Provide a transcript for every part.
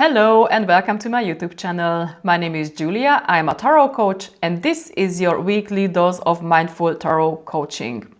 Hello and welcome to my YouTube channel. My name is Julia, I am a tarot coach and this is your weekly dose of mindful tarot coaching.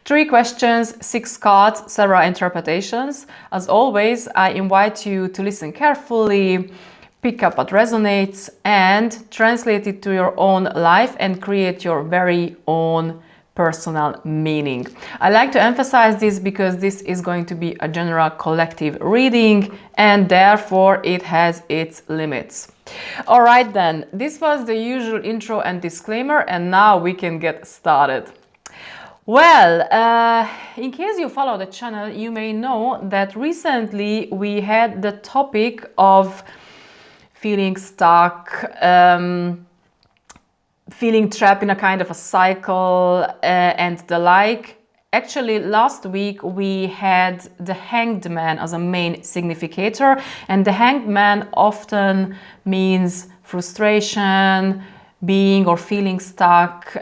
3 questions, 6 cards, several interpretations. As always, I invite you to listen carefully, pick up what resonates and translate it to your own life and create your very own personal meaning. I like to emphasize this because this is going to be a general collective reading and therefore it has its limits. All right then, this was the usual intro and disclaimer and now we can get started. Well, in case you follow the channel, you may know that recently we had the topic of feeling stuck, feeling trapped in a kind of a cycle and the like. Actually, last week we had the Hanged Man as a main significator, and the Hanged Man often means frustration, being or feeling stuck,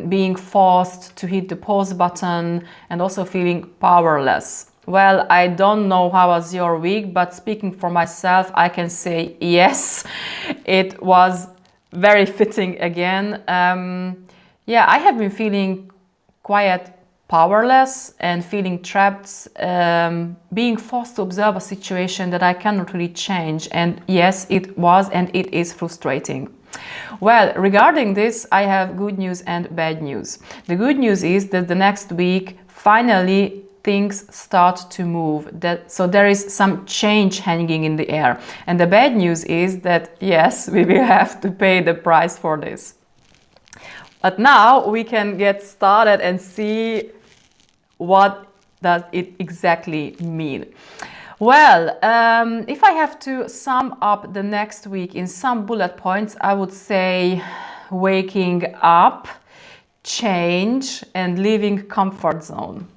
being forced to hit the pause button, and also feeling powerless. Well, I don't know how was your week, but speaking for myself, I can say yes, it was very fitting again. Yeah, I have been feeling quite powerless and feeling trapped, being forced to observe a situation that I cannot really change. And yes, it was and it is frustrating. Well, regarding this, I have good news and bad news. The good news is that the next week, finally, things start to move. So there is some change hanging in the air. And the bad news is that, yes, we will have to pay the price for this. But now we can get started and see what does it exactly mean. Well, if I have to sum up the next week in some bullet points, I would say waking up, change, and leaving comfort zone.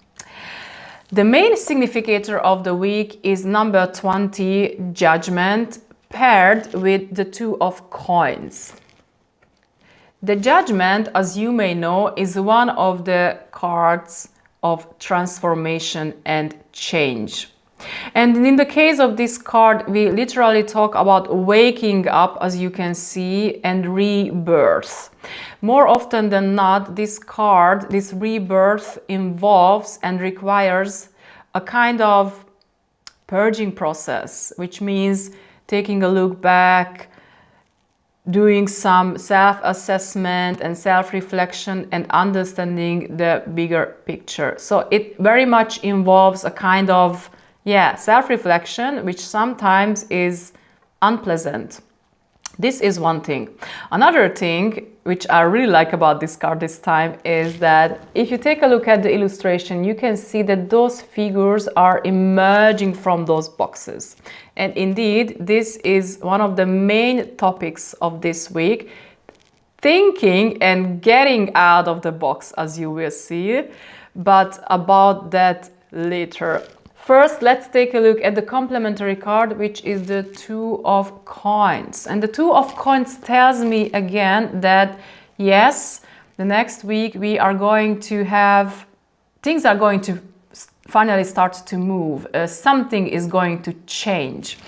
The main significator of the week is number 20, Judgment, paired with the 2 of coins. The Judgment, as you may know, is one of the cards of transformation and change. And in the case of this card, we literally talk about waking up, as you can see, and rebirth. More often than not, this card, this rebirth, involves and requires a kind of purging process, which means taking a look back, doing some self-assessment and self-reflection and understanding the bigger picture. So it very much involves a kind of self-reflection, which sometimes is unpleasant. This is one thing. Another thing, which I really like about this card this time, is that if you take a look at the illustration, you can see that those figures are emerging from those boxes. And indeed, this is one of the main topics of this week, thinking and getting out of the box, as you will see, but about that later. First, let's take a look at the complementary card, which is the 2 of coins. And the 2 of coins tells me again that, yes, the next week we are going to have, things are going to finally start to move. Something is going to change.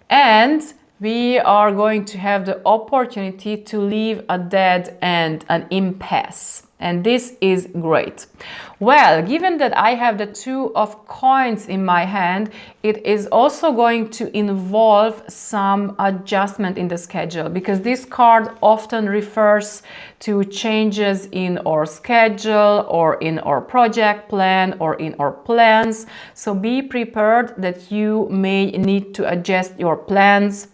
And we are going to have the opportunity to leave a dead end, an impasse. And this is great. Well, given that I have the 2 of coins in my hand, it is also going to involve some adjustment in the schedule, because this card often refers to changes in our schedule or in our project plan or in our plans. So be prepared that you may need to adjust your plans.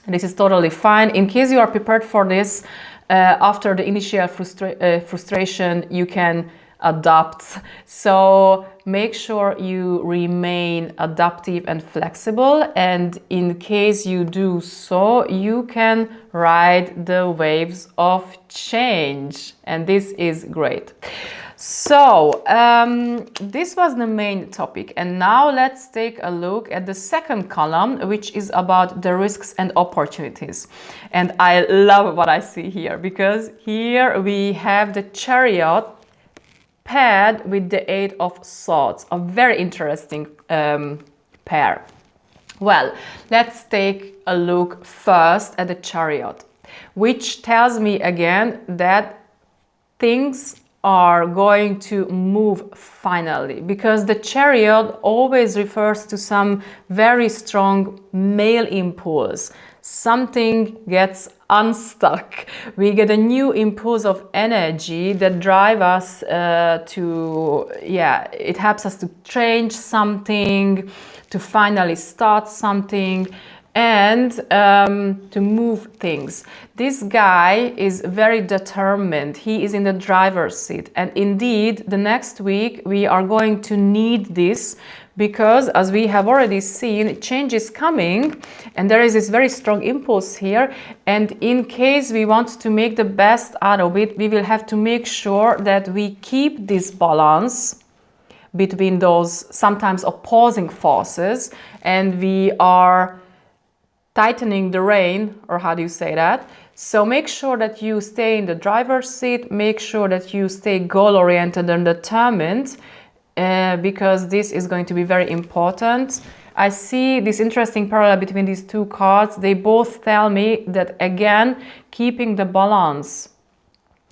This is totally fine. In case you are prepared for this, after the initial frustration, you can adapt. So make sure you remain adaptive and flexible. And in case you do so, you can ride the waves of change. And this is great. So this was the main topic, and now let's take a look at the second column, which is about the risks and opportunities. And I love what I see here, because here we have the Chariot paired with the 8 of Swords, a very interesting pair. Well, let's take a look first at the Chariot, which tells me again that things are going to move finally, because the Chariot always refers to some very strong male impulse. Something gets unstuck. We get a new impulse of energy that drives us it helps us to change something, to finally start something, and to move things. This guy is very determined. He is in the driver's seat. And indeed, the next week we are going to need this, because as we have already seen, change is coming and there is this very strong impulse here. And in case we want to make the best out of it, we will have to make sure that we keep this balance between those sometimes opposing forces, and we are tightening the rein, or how do you say that? So make sure that you stay in the driver's seat, make sure that you stay goal-oriented and determined, because this is going to be very important. I see this interesting parallel between these two cards. They both tell me that, again, keeping the balance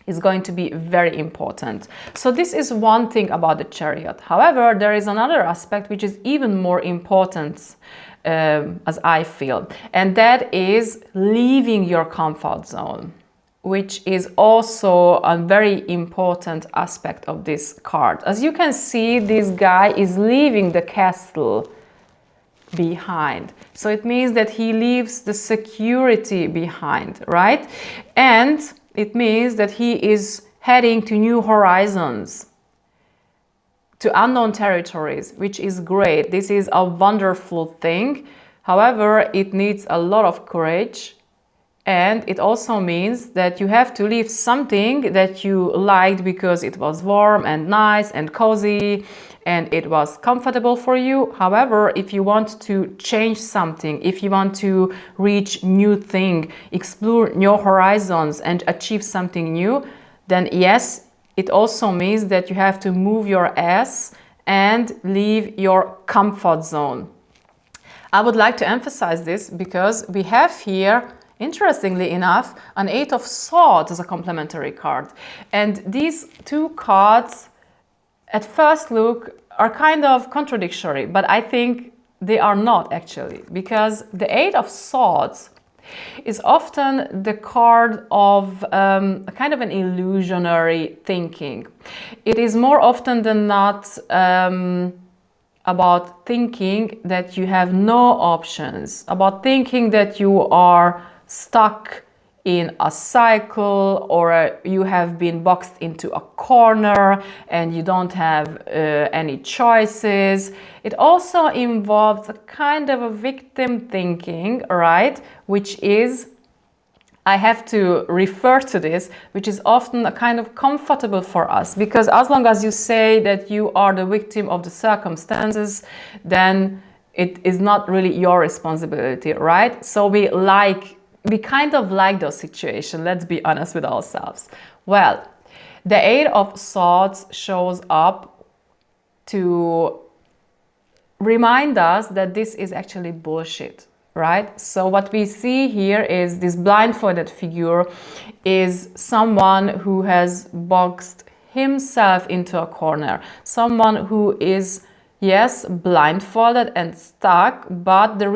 is going to be very important. So this is one thing about the Chariot. However, there is another aspect which is even more important, as I feel, and that is leaving your comfort zone, which is also a very important aspect of this card. As you can see, this guy is leaving the castle behind. So it means that he leaves the security behind, right? And it means that he is heading to new horizons, to unknown territories, which is great. This is a wonderful thing. However, it needs a lot of courage. And it also means that you have to leave something that you liked because it was warm and nice and cozy and it was comfortable for you. However, if you want to change something, if you want to reach new thing, explore new horizons and achieve something new, then yes, it also means that you have to move your ass and leave your comfort zone. I would like to emphasize this because we have here, interestingly enough, an Eight of Swords as a complementary card. And these two cards, at first look, are kind of contradictory, but I think they are not actually, because the Eight of Swords is often the card of a kind of an illusionary thinking. It is more often than not about thinking that you have no options, about thinking that you are stuck in a cycle, or you have been boxed into a corner and you don't have any choices. It also involves a kind of a victim thinking, right? Which is, I have to refer to this, which is often a kind of comfortable for us, because as long as you say that you are the victim of the circumstances, then it is not really your responsibility, right? So we kind of like those situations, let's be honest with ourselves. Well, the Eight of Swords shows up to remind us that this is actually bullshit, right? So what we see here is this blindfolded figure is someone who has boxed himself into a corner, someone who is, yes, blindfolded and stuck, but the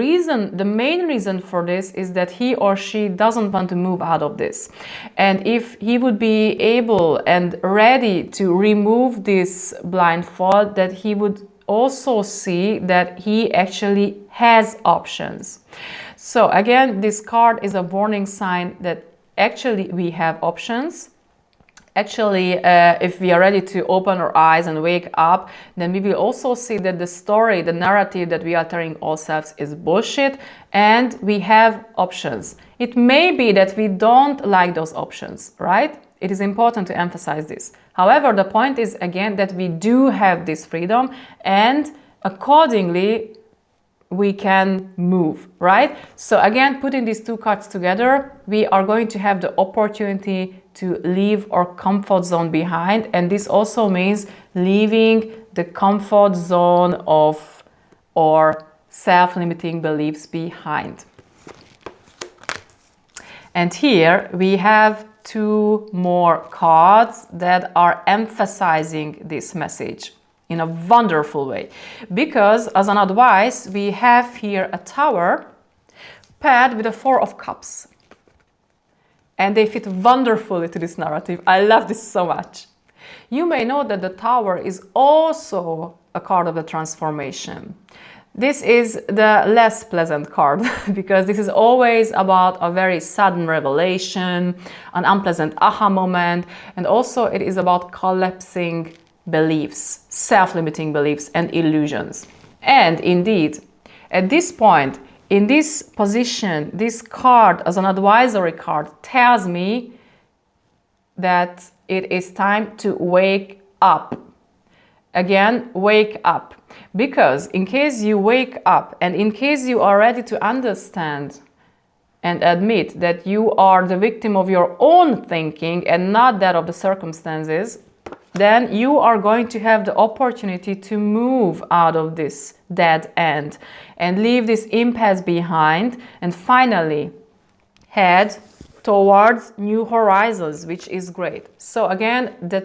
main reason for this is that he or she doesn't want to move out of this. And if he would be able and ready to remove this blindfold, that he would also see that he actually has options. So again, this card is a warning sign that actually we have options. Actually, if we are ready to open our eyes and wake up, then we will also see that the story, the narrative that we are telling ourselves is bullshit, and we have options. It may be that we don't like those options, right? It is important to emphasize this. However, the point is, again, that we do have this freedom, and accordingly, we can move, right? So again, putting these two cards together, we are going to have the opportunity to leave our comfort zone behind. And this also means leaving the comfort zone of our self-limiting beliefs behind. And here we have 2 more cards that are emphasizing this message in a wonderful way. Because as an advice, we have here a Tower paired with a 4 of Cups. And they fit wonderfully to this narrative. I love this so much. You may know that the Tower is also a card of the transformation. This is the less pleasant card because this is always about a very sudden revelation, an unpleasant aha moment, and also it is about collapsing beliefs, self-limiting beliefs and illusions. And indeed, at this point, in this position, this card as an advisory card tells me that it is time to wake up. Again, wake up. Because in case you wake up and in case you are ready to understand and admit that you are the victim of your own thinking and not that of the circumstances, then you are going to have the opportunity to move out of this dead end and leave this impasse behind and finally head towards new horizons, which is great. So again, the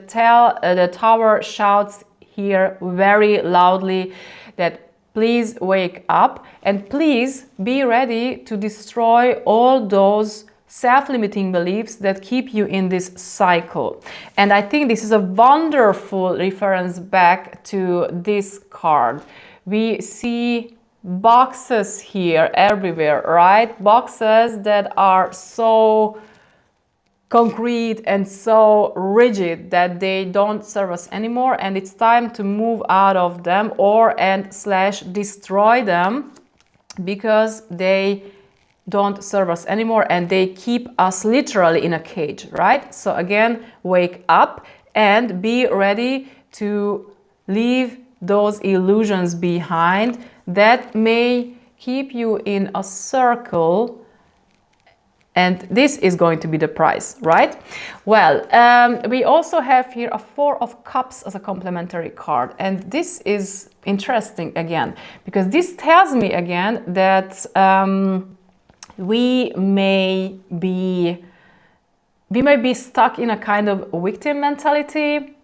Tower shouts here very loudly that please wake up and please be ready to destroy all those self-limiting beliefs that keep you in this cycle. And I think this is a wonderful reference back to this card. We see boxes here everywhere, right? Boxes that are so concrete and so rigid that they don't serve us anymore, and it's time to move out of them / destroy them because they don't serve us anymore and they keep us literally in a cage, right? So again, wake up and be ready to leave those illusions behind that may keep you in a circle. And this is going to be the price, right? Well, we also have here a 4 of Cups as a complementary card. And this is interesting again, because this tells me again that we may be stuck in a kind of victim mentality,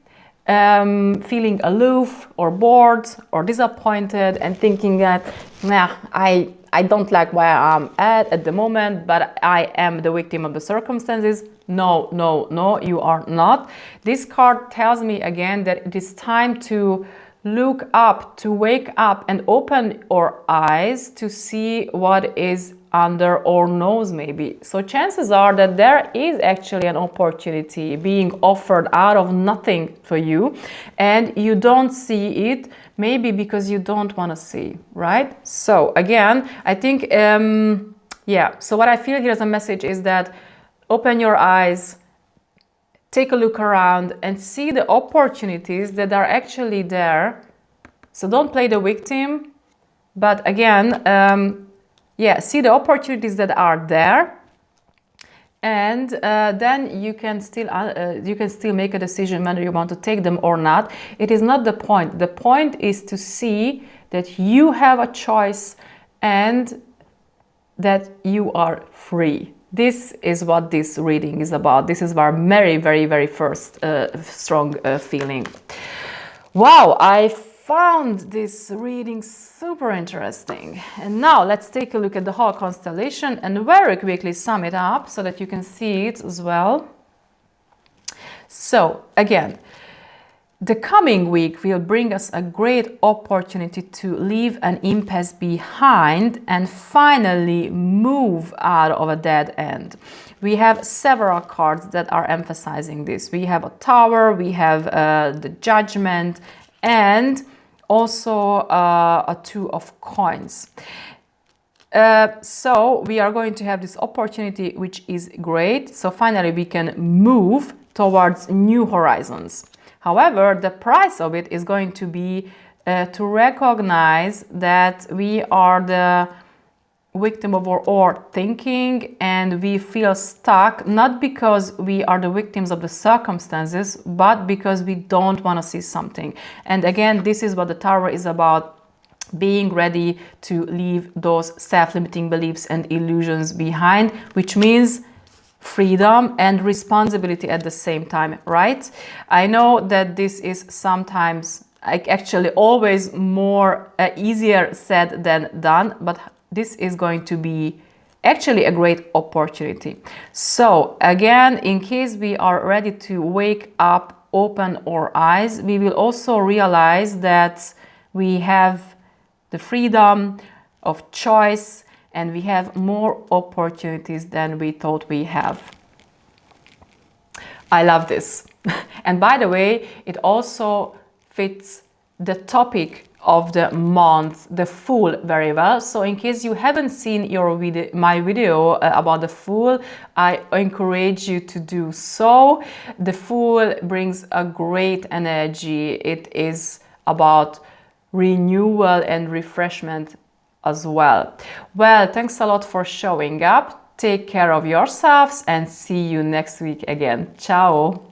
feeling aloof or bored or disappointed and thinking that, nah, I don't like where I'm at the moment, but I am the victim of the circumstances. No, no, no, you are not. This card tells me again that it is time to look up, to wake up and open our eyes to see what is under our nose maybe. So chances are that there is actually an opportunity being offered out of nothing for you and you don't see it, maybe because you don't want to see, right? So again, I think, so what I feel here as a message is that open your eyes, take a look around and see the opportunities that are actually there. So don't play the victim, but again, see the opportunities that are there, and then you can still make a decision whether you want to take them or not. It is not the point. The point is to see that you have a choice and that you are free. This is what this reading is about. This is our very, very, very first strong feeling. Wow, I found this reading super interesting. And now let's take a look at the whole constellation and very quickly sum it up so that you can see it as well. So again, the coming week will bring us a great opportunity to leave an impasse behind and finally move out of a dead end. We have several cards that are emphasizing this. We have a Tower, we have the Judgment, and also a 2 of Coins. So we are going to have this opportunity, which is great. So finally we can move towards new horizons. However, the price of it is going to be to recognize that we are the victim of our thinking and we feel stuck, not because we are the victims of the circumstances, but because we don't want to see something. And again, this is what the Tower is about. being ready to leave those self-limiting beliefs and illusions behind, which means freedom and responsibility at the same time, right? I know that this is sometimes actually always more easier said than done, but this is going to be actually a great opportunity. So again, in case we are ready to wake up, open our eyes, we will also realize that we have the freedom of choice and we have more opportunities than we thought we have. I love this. And by the way, it also fits the topic of the month, the Fool, very well. So in case you haven't seen my video about the Fool, I encourage you to do so. The Fool brings a great energy. It is about renewal and refreshment as well. Well, thanks a lot for showing up. Take care of yourselves and see you next week again. Ciao!